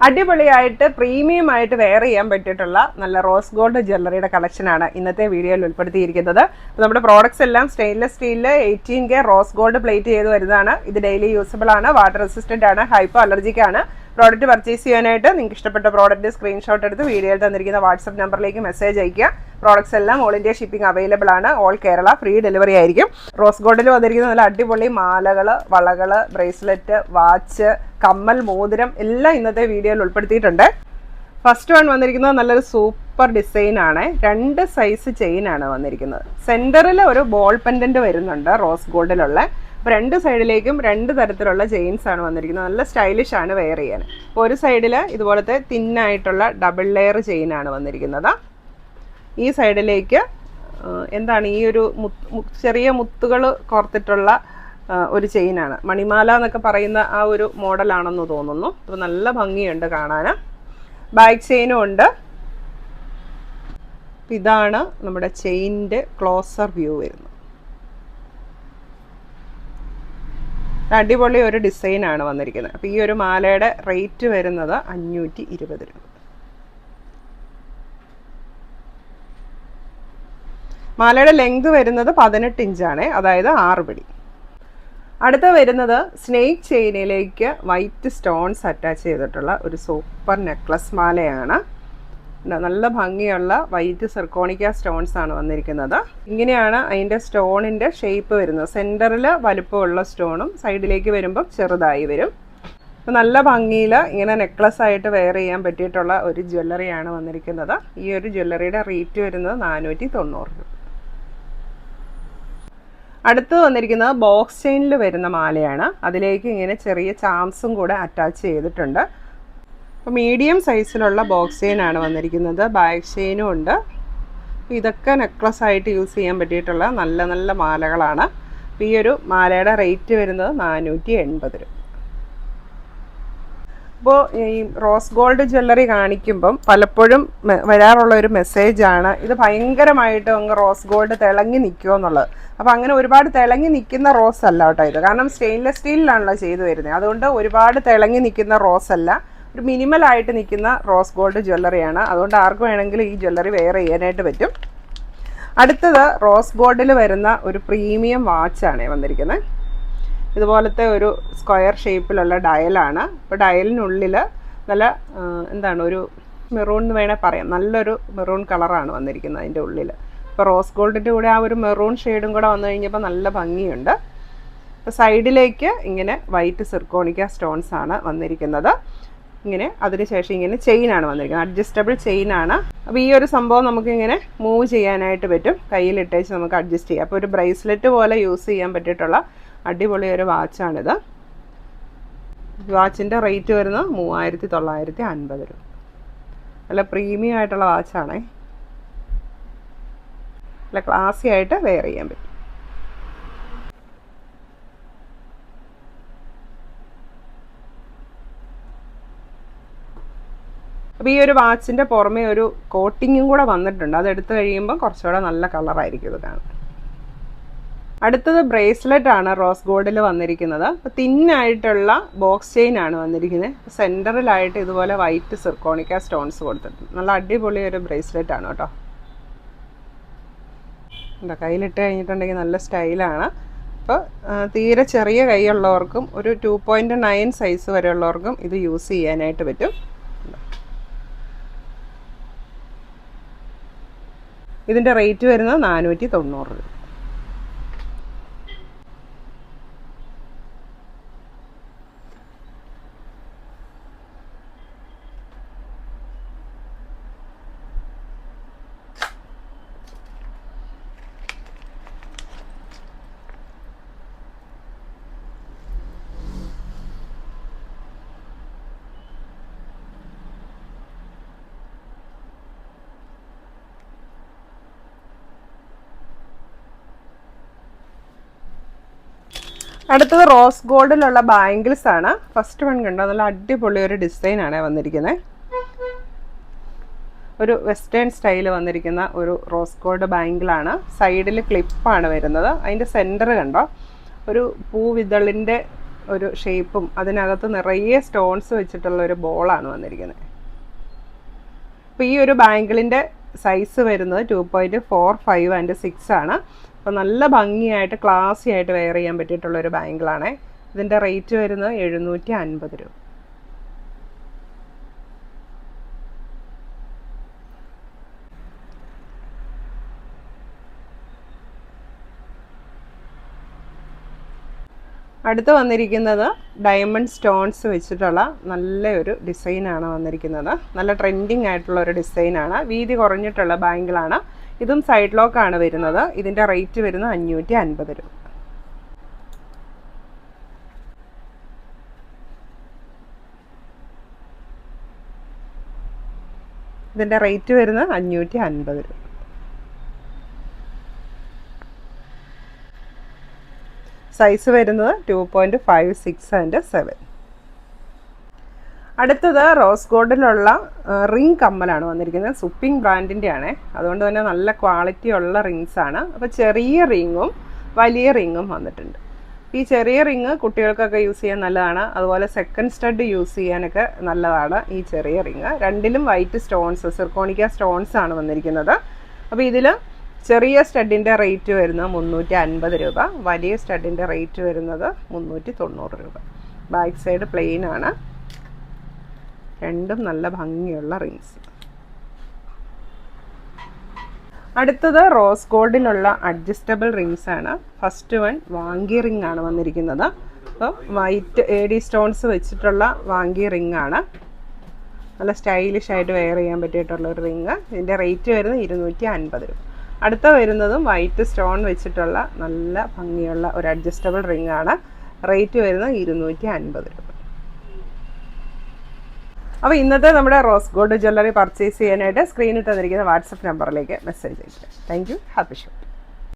അടിപൊളിയായിട്ട് പ്രീമിയം ആയിട്ട് വെയർ ചെയ്യാൻ പറ്റിയിട്ടുള്ള നല്ല റോസ് ഗോൾഡ് ജ്വല്ലറിയുടെ കളക്ഷനാണ് ഇന്നത്തെ വീഡിയോയിൽ ഉൾപ്പെടുത്തിയിരിക്കുന്നത്. നമ്മുടെ പ്രോഡക്ട്സ് എല്ലാം സ്റ്റെയിൻലെസ് സ്റ്റീലിൽ 18K റോസ് ഗോൾഡ് പ്ലേറ്റ് ചെയ്ത് വരുന്നതാണ്. ഇത് ഡെയിലി യൂസബിൾ ആണ്, വാട്ടർ റെസിസ്റ്റന്റ് ആണ്, ഹൈപ്പോ അലർജിക് ആണ്. പ്രോഡക്റ്റ് പർച്ചേസ് ചെയ്യാനായിട്ട് നിങ്ങൾക്ക് ഇഷ്ടപ്പെട്ട പ്രോഡക്റ്റ് സ്ക്രീൻഷോട്ട് എടുത്ത് വീഡിയോയിൽ തന്നിരിക്കുന്ന വാട്സ്ആപ്പ് നമ്പറിലേക്ക് മെസ്സേജ് അയയ്ക്കുക. പ്രോഡക്ട്സ് എല്ലാം ഓൾ ഇന്ത്യ ഷിപ്പിംഗ് അവൈലബിൾ ആണ്. ഓൾ കേരള ഫ്രീ ഡെലിവറി ആയിരിക്കും. റോസ് ഗോൾഡിൽ വന്നിരിക്കുന്ന നല്ല അടിപൊളി മാലകൾ, വളകൾ, ബ്രേസ്ലെറ്റ്, വാച്ച്, കമ്മൽ, മോതിരം എല്ലാം ഇന്നത്തെ വീഡിയോയിൽ ഉൾപ്പെടുത്തിയിട്ടുണ്ട്. ഫസ്റ്റ് വൺ വന്നിരിക്കുന്നത് നല്ലൊരു സൂപ്പർ ഡിസൈൻ ആണ്. 2 സൈസ് ചെയിൻ ആണ് വന്നിരിക്കുന്നത്. സെന്ററിൽ ഒരു ബോൾ പെൻഡന്റ് വരുന്നുണ്ട് റോസ് ഗോൾഡിലുള്ള. അപ്പോൾ 2 സൈഡിലേക്കും 2 തരത്തിലുള്ള ചെയിൻസ് ആണ് വന്നിരിക്കുന്നത്. നല്ല സ്റ്റൈലിഷ് ആണ് വെയർ ചെയ്യാൻ. അപ്പോൾ ഒരു സൈഡിൽ ഇതുപോലത്തെ തിന്നായിട്ടുള്ള ഡബിൾ ലെയർ ചെയിൻ ആണ് വന്നിരിക്കുന്നത്. ഈ സൈഡിലേക്ക് എന്താണ് ഈ ഒരു ചെറിയ മുത്തുകൾ കോർത്തിട്ടുള്ള ഒരു ചെയിനാണ്. മണിമാല എന്നൊക്കെ പറയുന്ന ആ ഒരു മോഡലാണെന്ന് തോന്നുന്നു. അപ്പോൾ നല്ല ഭംഗിയുണ്ട് കാണാൻ. ബാക്ക് ചെയിനും ഉണ്ട്. ഇതാണ് നമ്മുടെ ചെയിനിൻ്റെ ക്ലോസർ വ്യൂ വരുന്നത്. അടിപൊളി ഒരു ഡിസൈനാണ് വന്നിരിക്കുന്നത്. അപ്പോൾ ഈ ഒരു മാലയുടെ റേറ്റ് വരുന്നത് 520 രൂപ. മാലയുടെ ലെങ്ത് വരുന്നത് 18 ഇഞ്ചാണ്, അതായത് 6 പിടി. അടുത്ത വരുന്നത് സ്നേക്ക് ചെയിനിലേക്ക് വൈറ്റ് സ്റ്റോൺസ് അറ്റാച്ച് ചെയ്തിട്ടുള്ള ഒരു സൂപ്പർ നെക്ലസ് മാലയാണ്. നല്ല ഭംഗിയുള്ള വൈറ്റ് സിർക്കോണിക്ക സ്റ്റോൺസ് ആണ് വന്നിരിക്കുന്നത്. ഇങ്ങനെയാണ് അതിൻ്റെ സ്റ്റോണിൻ്റെ ഷേപ്പ് വരുന്നത്. സെൻറ്ററിൽ വലുപ്പമുള്ള സ്റ്റോണും സൈഡിലേക്ക് വരുമ്പം ചെറുതായി വരും. അപ്പോൾ നല്ല ഭംഗിയിൽ ഇങ്ങനെ നെക്ലസ് ആയിട്ട് വെയർ ചെയ്യാൻ പറ്റിയിട്ടുള്ള ഒരു ജ്വല്ലറിയാണ് വന്നിരിക്കുന്നത്. ഈ ഒരു ജ്വല്ലറിയുടെ റേറ്റ് വരുന്നത് 490 രൂപ. അടുത്ത് വന്നിരിക്കുന്നത് ബോക്സ് ചെയിനിൽ വരുന്ന മാലയാണ്. അതിലേക്ക് ഇങ്ങനെ ചെറിയ ചാംസും കൂടെ അറ്റാച്ച് ചെയ്തിട്ടുണ്ട്. അപ്പോൾ മീഡിയം സൈസിലുള്ള ബോക്സ് ചെയിനാണ് വന്നിരിക്കുന്നത്. ബാക്ക് ചെയിനും ഉണ്ട്. ഇതൊക്കെ നെക്ലസ് ആയിട്ട് യൂസ് ചെയ്യാൻ പറ്റിയിട്ടുള്ള നല്ല നല്ല മാലകളാണ്. അപ്പോൾ ഈ ഒരു മാലയുടെ റേറ്റ് വരുന്നത് 480 രൂപ. അപ്പോൾ ഈ റോസ് ഗോൾഡ് ജ്വല്ലറി കാണിക്കുമ്പം പലപ്പോഴും വരാറുള്ള ഒരു മെസ്സേജാണ് ഇത് ഭയങ്കരമായിട്ട് അങ്ങ് റോസ് ഗോൾഡ് തിളങ്ങി നിൽക്കുമോ എന്നുള്ളത്. അപ്പോൾ അങ്ങനെ ഒരുപാട് തിളങ്ങി നിൽക്കുന്ന റോസ് അല്ല കേട്ടോ ഇത്. കാരണം സ്റ്റെയിൻലെസ് സ്റ്റീലിലാണല്ലോ ചെയ്തു വരുന്നത്. അതുകൊണ്ട് ഒരുപാട് തിളങ്ങി നിൽക്കുന്ന റോസ് അല്ല, ഒരു മിനിമലായിട്ട് നിൽക്കുന്ന റോസ് ഗോൾഡ് ജ്വല്ലറിയാണ്. അതുകൊണ്ട് ആർക്ക് വേണമെങ്കിലും ഈ ജ്വല്ലറി വെയർ ചെയ്യാനായിട്ട് പറ്റും. അടുത്തത് റോസ് ഗോൾഡിൽ വരുന്ന ഒരു പ്രീമിയം വാച്ചാണ് വന്നിരിക്കുന്നത്. ഇതുപോലത്തെ ഒരു സ്ക്വയർ ഷേപ്പിലുള്ള ഡയലാണ്. അപ്പോൾ ഡയലിനുള്ളിൽ നല്ല എന്താണ് ഒരു മെറൂൺ എന്ന് വേണേൽ പറയാം. നല്ലൊരു മെറൂൺ കളറാണ് വന്നിരിക്കുന്നത് അതിൻ്റെ ഉള്ളിൽ. ഇപ്പോൾ റോസ് ഗോൾഡിൻ്റെ കൂടെ ആ ഒരു മെറൂൺ ഷെയ്ഡും കൂടെ വന്നു കഴിഞ്ഞപ്പോൾ നല്ല ഭംഗിയുണ്ട്. അപ്പോൾ സൈഡിലേക്ക് ഇങ്ങനെ വൈറ്റ് സിർക്കോണിക്ക സ്റ്റോൺസ് ആണ് വന്നിരിക്കുന്നത്. ഇങ്ങനെ അതിനുശേഷം ഇങ്ങനെ ചെയിനാണ് വന്നിരിക്കുന്നത്. അഡ്ജസ്റ്റബിൾ ചെയിനാണ്. അപ്പോൾ ഈ ഒരു സംഭവം നമുക്കിങ്ങനെ മൂവ് ചെയ്യാനായിട്ട് പറ്റും. കയ്യിലിട്ടേച്ച് നമുക്ക് അഡ്ജസ്റ്റ് ചെയ്യാം. അപ്പോൾ ഒരു ബ്രേസ്ലെറ്റ് പോലെ യൂസ് ചെയ്യാൻ പറ്റിയിട്ടുള്ള അടിപൊളി ഒരു വാച്ചാണിത്. വാച്ചിൻ്റെ റേറ്റ് വരുന്നത് 3950 രൂപ. നല്ല പ്രീമിയം ആയിട്ടുള്ള വാച്ചാണേ. നല്ല ക്ലാസി ആയിട്ട് വെയർ ചെയ്യാൻ പറ്റും. അപ്പോൾ ഈ ഒരു വാച്ചിൻ്റെ പുറമേ ഒരു കോട്ടിങ്ങും കൂടെ വന്നിട്ടുണ്ട്. അതെടുത്ത് കഴിയുമ്പോൾ കുറച്ചുകൂടെ നല്ല കളറായിരിക്കും ഇത് കാണാൻ. അടുത്തത് ബ്രേസ്ലെറ്റ് ആണ് റോസ് ഗോൾഡിൽ വന്നിരിക്കുന്നത്. അപ്പോൾ തിന്നായിട്ടുള്ള ബോക്സ് ചെയിൻ ആണ് വന്നിരിക്കുന്നത്. സെൻറ്ററിലായിട്ട് ഇതുപോലെ വൈറ്റ് സിർക്കോണിക്ക സ്റ്റോൺസ് കൊടുത്തിട്ടുണ്ട്. നല്ല അടിപൊളി ഒരു ബ്രേസ്ലെറ്റ് ആണ് കേട്ടോ. എന്താ കയ്യിലിട്ട് കഴിഞ്ഞിട്ടുണ്ടെങ്കിൽ നല്ല സ്റ്റൈലാണ്. അപ്പോൾ തീരെ ചെറിയ കൈയുള്ളവർക്കും ഒരു 2.9 സൈസ് വരെയുള്ളവർക്കും ഇത് യൂസ് ചെയ്യാനായിട്ട് പറ്റും. ഇതിൻ്റെ റേറ്റ് വരുന്നത് 490 രൂപ. അടുത്തത് റോസ് ഗോൾഡിലുള്ള ബാംഗിൾസ് ആണ്. ഫസ്റ്റ് വൺ കണ്ടോ, നല്ല അടിപൊളി ഒരു ഡിസൈനാണ് വന്നിരിക്കുന്നത്. ഒരു വെസ്റ്റേൺ സ്റ്റൈൽ വന്നിരിക്കുന്ന ഒരു റോസ് ഗോൾഡ് ബാംഗിളാണ്. സൈഡിൽ ക്ലിപ്പാണ് വരുന്നത്. അതിൻ്റെ സെൻറ്റർ കണ്ടോ ഒരു പൂവിതളിൻ്റെ ഒരു ഷേപ്പും അതിനകത്ത് നിറയെ സ്റ്റോൺസ് വെച്ചിട്ടുള്ള ഒരു ബോളാണ് വന്നിരിക്കുന്നത്. അപ്പോൾ ഈ ഒരു ബാങ്കിളിൻ്റെ സൈസ് വരുന്നത് 2.45 ആൻഡ് 6 ആണ്. അപ്പോൾ നല്ല ഭംഗിയായിട്ട് ക്ലാസി ആയിട്ട് വെയർ ചെയ്യാൻ പറ്റിയിട്ടുള്ളൊരു ബാങ്കിളാണ്. ഇതിൻ്റെ റേറ്റ് വരുന്നത് 750 രൂപ. അടുത്ത് വന്നിരിക്കുന്നത് ഡയമണ്ട് സ്റ്റോൺസ് വെച്ചിട്ടുള്ള നല്ലൊരു ഡിസൈനാണ് വന്നിരിക്കുന്നത്. നല്ല ട്രെൻഡിങ് ആയിട്ടുള്ള ഒരു ഡിസൈനാണ്. വീതി കുറഞ്ഞിട്ടുള്ള ബാങ്കിളാണ്. ഇതും സൈഡ് ലോക്കാണ് വരുന്നത്. ഇതിൻ്റെ റേറ്റ് വരുന്നത് 550 രൂപ. ഇതിൻ്റെ റേറ്റ് വരുന്നത് 550 രൂപ. സൈസ് വരുന്നത് 2.56 ആൻഡ് 7. അടുത്തത് റോസ് ഗോൾഡിലുള്ള റിംഗ് കമ്മലാണ് വന്നിരിക്കുന്നത്. സുപ്പിംഗ് ബ്രാൻഡിൻ്റെ ആണ്. അതുകൊണ്ട് തന്നെ നല്ല ക്വാളിറ്റി ഉള്ള റിങ്സ് ആണ്. അപ്പോൾ ചെറിയ റിങ്ങും വലിയ റിങ്ങും വന്നിട്ടുണ്ട്. ഈ ചെറിയ റിങ് കുട്ടികൾക്കൊക്കെ യൂസ് ചെയ്യാൻ നല്ലതാണ്. അതുപോലെ സെക്കൻഡ് സ്റ്റഡ് യൂസ് ചെയ്യാനൊക്കെ നല്ലതാണ് ഈ ചെറിയ റിങ്. രണ്ടിലും വൈറ്റ് സ്റ്റോൺസ്, സിർക്കോണിക്ക സ്റ്റോൺസ് ആണ് വന്നിരിക്കുന്നത്. അപ്പോൾ ഇതിൽ ചെറിയ സ്റ്റഡിൻ്റെ റേറ്റ് വരുന്നത് 350 രൂപ. വലിയ സ്റ്റഡിൻ്റെ റേറ്റ് വരുന്നത് 390 രൂപ. ബാക്ക് സൈഡ് പ്ലെയിൻ ആണ്. രണ്ടും നല്ല ഭംഗിയുള്ള റിങ്സ്. അടുത്തത് റോസ് ഗോൾഡിലുള്ള അഡ്ജസ്റ്റബിൾ റിങ്സ് ആണ്. ഫസ്റ്റ് വൺ വാങ്കി റിംഗ് ആണ് വന്നിരിക്കുന്നത്. അപ്പോൾ വൈറ്റ് AD സ്റ്റോൺസ് വെച്ചിട്ടുള്ള വാങ്കി റിംഗ് ആണ്. നല്ല സ്റ്റൈലിഷ് ആയിട്ട് വെയർ ചെയ്യാൻ പറ്റിയിട്ടുള്ള ഒരു റിങ്. ഇതിൻ്റെ റേറ്റ് വരുന്നത് 250 രൂപ. അടുത്ത വരുന്നതും വൈറ്റ് സ്റ്റോൺ വെച്ചിട്ടുള്ള നല്ല ഭംഗിയുള്ള ഒരു അഡ്ജസ്റ്റബിൾ റിംഗ് ആണ്. റേറ്റ് വരുന്നത് 250 രൂപ. അപ്പോൾ ഇന്നത്തെ നമ്മുടെ റോസ് ഗോൾഡ് ജ്വല്ലറി പർച്ചേസ് ചെയ്യാനായിട്ട് സ്ക്രീനിൽ തന്നിരിക്കുന്ന വാട്സപ്പ് നമ്പറിലേക്ക് മെസ്സേജ് അയയ്ക്കുക. Thank you. Happy show.